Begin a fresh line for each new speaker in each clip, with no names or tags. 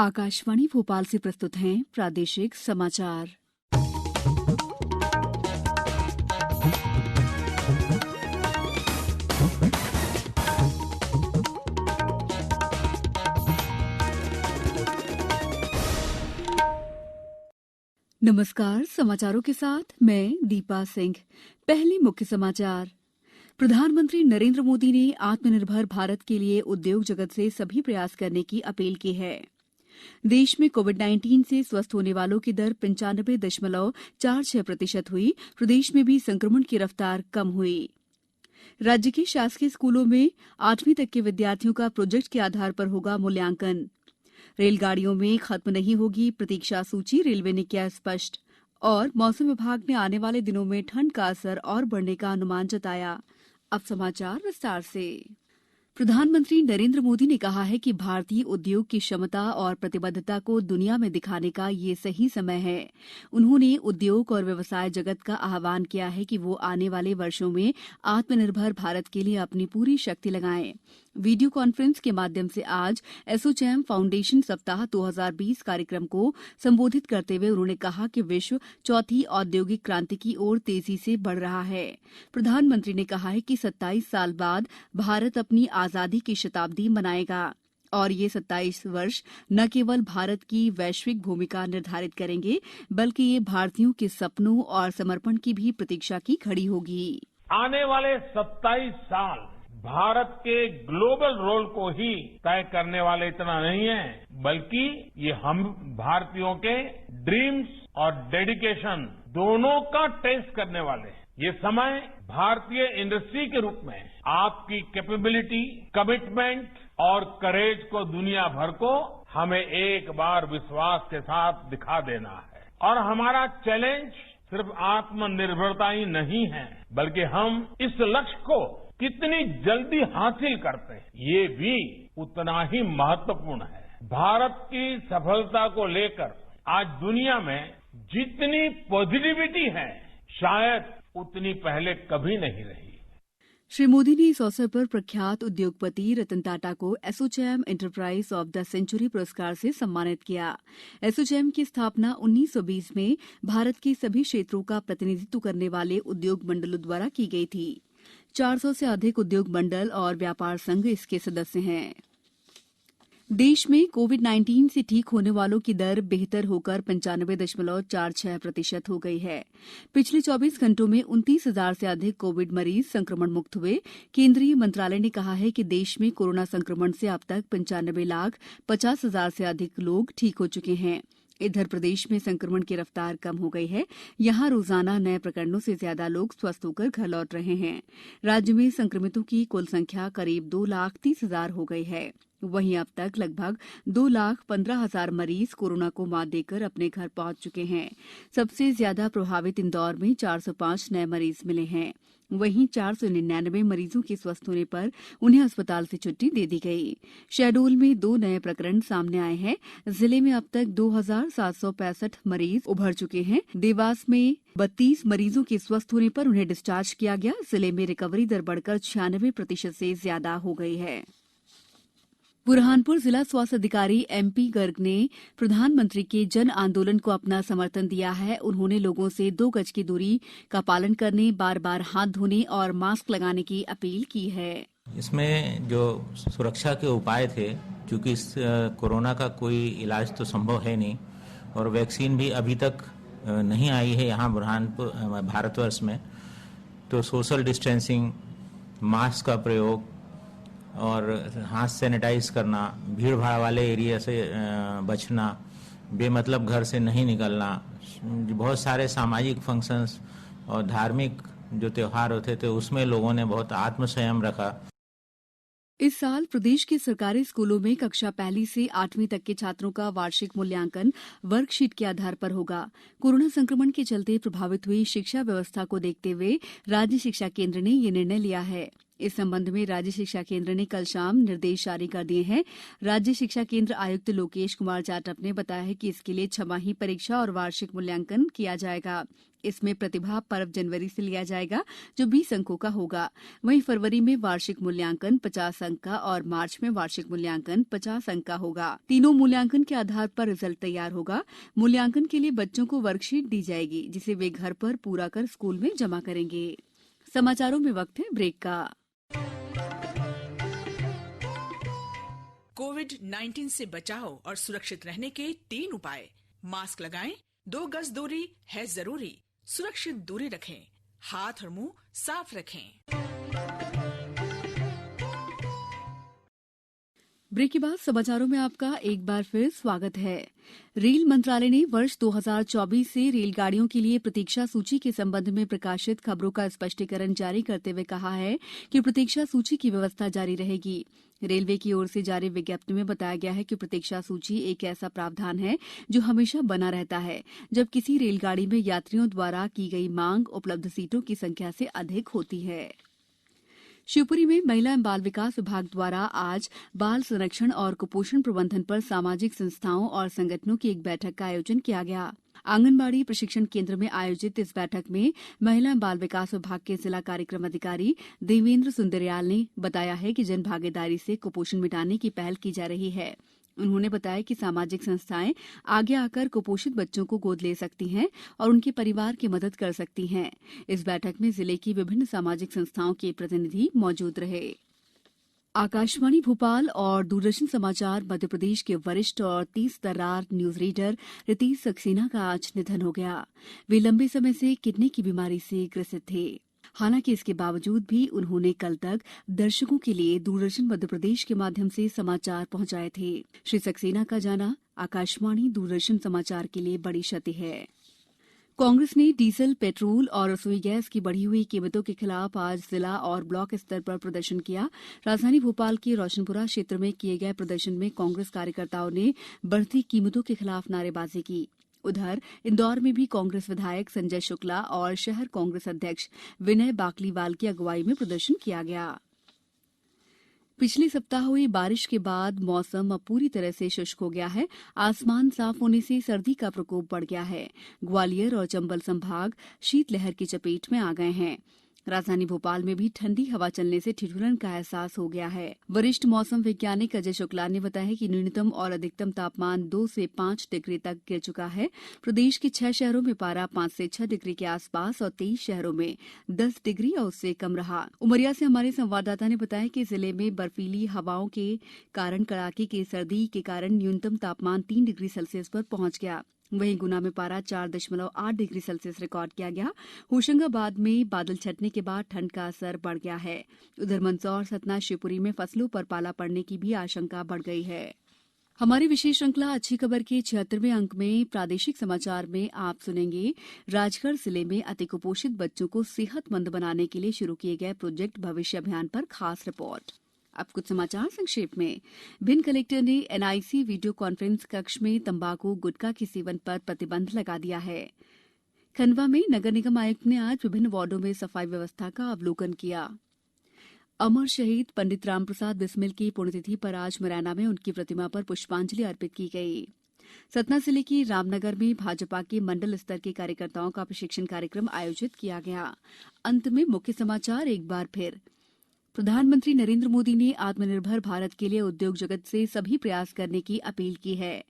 आकाशवाणी भोपाल से प्रस्तुत हैं प्रादेशिक समाचार। नमस्कार, समाचारों के साथ मैं दीपा सिंह। पहले मुख्य समाचार। प्रधानमंत्री नरेंद्र मोदी ने आत्मनिर्भर भारत के लिए उद्योग जगत से सभी प्रयास करने की अपील की है। देश में कोविड-19 से स्वस्थ होने वालों की दर 95.46% हुई। प्रदेश में भी संक्रमण की रफ्तार कम हुई। राज्य के शासकीय स्कूलों में 8वीं तक के विद्यार्थियों का प्रोजेक्ट के आधार पर होगा मूल्यांकन। रेलगाड़ियों में खत्म नहीं होगी प्रतीक्षा सूची, रेलवे ने किया स्पष्ट। और मौसम विभाग ने आने वाले दिनों में ठंड का असर और बढ़ने का अनुमान जताया। अब समाचार विस्तार से। प्रधानमंत्री नरेंद्र मोदी ने कहा है कि भारतीय उद्योग की क्षमता और प्रतिबद्धता को दुनिया में दिखाने का ये सही समय है। उन्होंने उद्योग और व्यवसाय जगत का आह्वान किया है कि वो आने वाले वर्षों में आत्मनिर्भर भारत के लिए अपनी पूरी शक्ति लगाएं। वीडियो कॉन्फ्रेंस के माध्यम से आज एसोचैम फाउंडेशन सप्ताह 2020 कार्यक्रम को संबोधित करते हुए उन्होंने कहा कि विश्व चौथी औद्योगिक क्रांति की ओर तेजी से बढ़ रहा है। प्रधानमंत्री ने कहा है कि 27 साल बाद भारत अपनी आजादी की शताब्दी मनाएगा और ये 27 वर्ष न केवल भारत की वैश्विक भूमिका निर्धारित करेंगे, बल्कि ये भारतीयों के सपनों और समर्पण की भी प्रतीक्षा की घड़ी होगी।
आने वाले 27 साल भारत के ग्लोबल रोल को ही तय करने वाले इतना नहीं है, बल्कि ये हम भारतीयों के ड्रीम्स और डेडिकेशन दोनों का टेस्ट करने वाले हैं। ये समय भारतीय इंडस्ट्री के रूप में आपकी कैपेबिलिटी, कमिटमेंट और करेज को दुनिया भर को हमें एक बार विश्वास के साथ दिखा देना है। और हमारा चैलेंज सिर्फ आत्मनिर्भरता ही नहीं है, बल्कि हम इस लक्ष्य को कितनी जल्दी हासिल करते हैं, ये भी उतना ही महत्वपूर्ण है। भारत की सफलता को लेकर आज दुनिया में जितनी पॉजिटिविटी है, शायद उतनी पहले कभी नहीं रही।
श्री मोदी ने इस अवसर पर प्रख्यात उद्योगपति रतन टाटा को ASSOCHAM enterprise of the century पुरस्कार से सम्मानित किया। एसोचैम की स्थापना 1920 में भारत के सभी क्षेत्रों का प्रतिनिधित्व करने वाले उद्योग मंडलों द्वारा की गई थी। 400 से अधिक उद्योग मंडल और व्यापार संघ इसके सदस्य हैं। देश में कोविड-19 से ठीक होने वालों की दर बेहतर होकर 95.46% हो गई है। पिछले 24 घंटों में 29,000 से अधिक कोविड मरीज संक्रमण मुक्त हुए। केंद्रीय मंत्रालय ने कहा है कि देश में कोरोना संक्रमण से अब तक 95,50,000 से अधिक लोग ठीक हो चुके हैं। इधर प्रदेश में संक्रमण की रफ्तार कम हो गई है। यहां रोजाना नए प्रकरणों से ज्यादा लोग स्वस्थ होकर घर लौट रहे हैं। राज्य में संक्रमितों की कुल संख्या करीब 2,30,000 हो गई है। वहीं अब तक लगभग 2,15,000 मरीज कोरोना को मात देकर अपने घर पहुंच चुके हैं। सबसे ज्यादा प्रभावित इंदौर में 405 नए मरीज मिले हैं। वहीं 499 मरीजों के स्वस्थ होने पर उन्हें अस्पताल से छुट्टी दे दी गई। शहडोल में 2 नए प्रकरण सामने आए हैं। जिले में अब तक 2,765 मरीज उभर चुके हैं। देवास में 32 मरीजों के स्वस्थ होने पर उन्हें डिस्चार्ज किया गया। जिले में रिकवरी दर बढ़कर 96% से ज्यादा हो गई है। बुरहानपुर जिला स्वास्थ्य अधिकारी एमपी गर्ग ने प्रधानमंत्री के जन आंदोलन को अपना समर्थन दिया है। उन्होंने लोगों से 2 गज की दूरी का पालन करने, बार बार हाथ धोने और मास्क लगाने की अपील की है।
इसमें जो सुरक्षा के उपाय थे, क्योंकि इस कोरोना का कोई इलाज तो संभव है नहीं और वैक्सीन भी अभी तक नहीं आई है यहाँ बुरहानपुर भारतवर्ष में, तो सोशल डिस्टेंसिंग, मास्क का प्रयोग और हाथ सैनिटाइज करना, भीड़ भाड़ वाले एरिया से बचना, बेमतलब घर से नहीं निकलना, बहुत सारे सामाजिक फंक्शंस और धार्मिक जो त्योहार होते थे उसमें लोगों ने बहुत आत्मसंयम रखा।
इस साल प्रदेश के सरकारी स्कूलों में कक्षा 1 से 8वीं तक के छात्रों का वार्षिक मूल्यांकन वर्कशीट के आधार पर होगा। कोरोना संक्रमण के चलते प्रभावित हुई शिक्षा व्यवस्था को देखते हुए राज्य शिक्षा केंद्र ने यह निर्णय लिया है। इस संबंध में राज्य शिक्षा केंद्र ने कल शाम निर्देश जारी कर दिए हैं। राज्य शिक्षा केंद्र आयुक्त लोकेश कुमार जाटव ने बताया है कि इसके लिए छमाही परीक्षा और वार्षिक मूल्यांकन किया जाएगा। इसमें प्रतिभा पर्व जनवरी से लिया जाएगा, जो 20 अंकों का होगा। वहीं फरवरी में वार्षिक मूल्यांकन 50 अंक का और मार्च में वार्षिक मूल्यांकन 50 अंक का होगा। तीनों मूल्यांकन के आधार पर रिजल्ट तैयार होगा। मूल्यांकन के लिए बच्चों को वर्कशीट दी जाएगी, जिसे वे घर पर पूरा कर स्कूल में जमा करेंगे। समाचारों में वक्त है ब्रेक का।
कोविड-19 से बचाव और सुरक्षित रहने के 3 उपाय। मास्क लगाएं, 2 गज दूरी है जरूरी, सुरक्षित दूरी रखें, हाथ और मुंह साफ रखें।
ब्रेक के बाद समाचारों में आपका एक बार फिर स्वागत है। रेल मंत्रालय ने वर्ष 2024 से रेलगाड़ियों के लिए प्रतीक्षा सूची के संबंध में प्रकाशित खबरों का स्पष्टीकरण जारी करते हुए कहा है कि प्रतीक्षा सूची की व्यवस्था जारी रहेगी। रेलवे की ओर से जारी विज्ञप्ति में बताया गया है कि प्रतीक्षा सूची एक ऐसा प्रावधान है जो हमेशा बना रहता है जब किसी रेलगाड़ी में यात्रियों द्वारा की गई मांग उपलब्ध सीटों की संख्या से अधिक होती है। शिवपुरी में महिला एवं बाल विकास विभाग द्वारा आज बाल संरक्षण और कुपोषण प्रबंधन पर सामाजिक संस्थाओं और संगठनों की एक बैठक का आयोजन किया गया। आंगनबाड़ी प्रशिक्षण केंद्र में आयोजित इस बैठक में महिला एवं बाल विकास विभाग के जिला कार्यक्रम अधिकारी देवेंद्र सुंदरयाल ने बताया है कि जन भागीदारी से कुपोषण मिटाने की पहल की जा रही है। उन्होंने बताया कि सामाजिक संस्थाएं आगे आकर कुपोषित बच्चों को गोद ले सकती हैं और उनके परिवार की मदद कर सकती हैं। इस बैठक में जिले की विभिन्न सामाजिक संस्थाओं के प्रतिनिधि मौजूद रहे। आकाशवाणी भोपाल और दूरदर्शन समाचार मध्य प्रदेश के वरिष्ठ और तेज तर्रार न्यूज रीडर रितेश सक्सेना का आज निधन हो गया। वे लंबे समय से किडनी की बीमारी से ग्रसित थे। हालांकि इसके बावजूद भी उन्होंने कल तक दर्शकों के लिए दूरदर्शन मध्य प्रदेश के माध्यम से समाचार पहुंचाए थे। श्री सक्सेना का जाना आकाशवाणी दूरदर्शन समाचार के लिए बड़ी क्षति है। कांग्रेस ने डीजल, पेट्रोल और रसोई गैस की बढ़ी हुई कीमतों के खिलाफ आज जिला और ब्लॉक स्तर पर प्रदर्शन किया। राजधानी भोपाल के रोशनपुरा क्षेत्र में किए गए प्रदर्शन में कांग्रेस कार्यकर्ताओं ने बढ़ती कीमतों के खिलाफ नारेबाजी की। उधर इंदौर में भी कांग्रेस विधायक संजय शुक्ला और शहर कांग्रेस अध्यक्ष विनय बाकलीवाल की अगुवाई में प्रदर्शन किया गया। पिछले सप्ताह हुई बारिश के बाद मौसम अब पूरी तरह से शुष्क हो गया है। आसमान साफ होने से सर्दी का प्रकोप बढ़ गया है। ग्वालियर और चंबल संभाग शीतलहर की चपेट में आ गए हैं। राजधानी भोपाल में भी ठंडी हवा चलने से ठिठुरन का एहसास हो गया है। वरिष्ठ मौसम वैज्ञानिक अजय शुक्ला ने बताया कि न्यूनतम और अधिकतम तापमान 2 से 5 डिग्री तक गिर चुका है। प्रदेश के 6 शहरों में पारा 5 से 6 डिग्री के आसपास और 23 शहरों में 10 डिग्री और उससे कम रहा। उमरिया से हमारे संवाददाता ने बताया कि जिले में बर्फीली हवाओं के कारण कड़ाके की सर्दी के कारण न्यूनतम तापमान 3 डिग्री सेल्सियस पर पहुंच गया। वहीं गुना में पारा 4.8 डिग्री सेल्सियस रिकॉर्ड किया गया। होशंगाबाद में बादल छटने के बाद ठंड का असर बढ़ गया है। उधर मंदसौर, सतना, शिवपुरी में फसलों पर पाला पड़ने की भी आशंका बढ़ गई है। हमारी विशेष श्रृंखला अच्छी खबर के 76वें अंक में प्रादेशिक समाचार में आप सुनेंगे राजगढ़ जिले में अति कुपोषित बच्चों को सेहतमंद बनाने के लिए शुरू किए गए प्रोजेक्ट भविष्य अभियान पर खास रिपोर्ट। अब कुछ समाचार संक्षेप में। भिंड कलेक्टर ने एनआईसी वीडियो कॉन्फ्रेंस कक्ष में तंबाकू, गुटखा के सेवन पर प्रतिबंध लगा दिया है। खंडवा में नगर निगम आयुक्त ने आज विभिन्न वार्डों में सफाई व्यवस्था का अवलोकन किया। अमर शहीद पंडित रामप्रसाद बिस्मिल की पुण्यतिथि पर आज मुरैना में उनकी प्रतिमा पर पुष्पांजलि अर्पित की गई। सतना जिले के रामनगर में भाजपा के मंडल स्तर के कार्यकर्ताओं का प्रशिक्षण कार्यक्रम आयोजित किया गया। अंत में मुख्य समाचार एक बार फिर। प्रधानमंत्री नरेंद्र मोदी ने आत्मनिर्भर भारत के लिए उद्योग जगत से सभी प्रयास करने की अपील की है।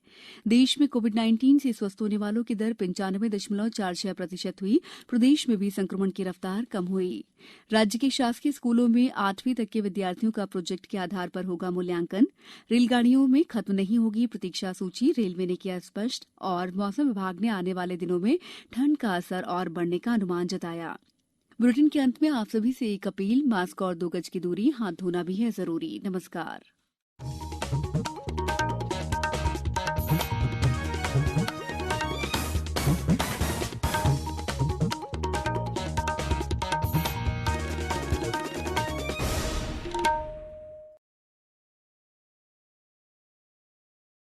देश में कोविड-19 से स्वस्थ होने वालों की दर 95.46% हुई। प्रदेश में भी संक्रमण की रफ्तार कम हुई। राज्य के शासकीय स्कूलों में 8वीं तक के विद्यार्थियों का प्रोजेक्ट के आधार पर होगा मूल्यांकन। रेलगाड़ियों में खत्म नहीं होगी प्रतीक्षा सूची, रेलवे ने किया स्पष्ट। और मौसम विभाग ने आने वाले दिनों में ठंड का असर और बढ़ने का अनुमान जताया। बुलेटिन के अंत में आप सभी से एक अपील, मास्क और 2 गज की दूरी, हाथ धोना भी है जरूरी। नमस्कार।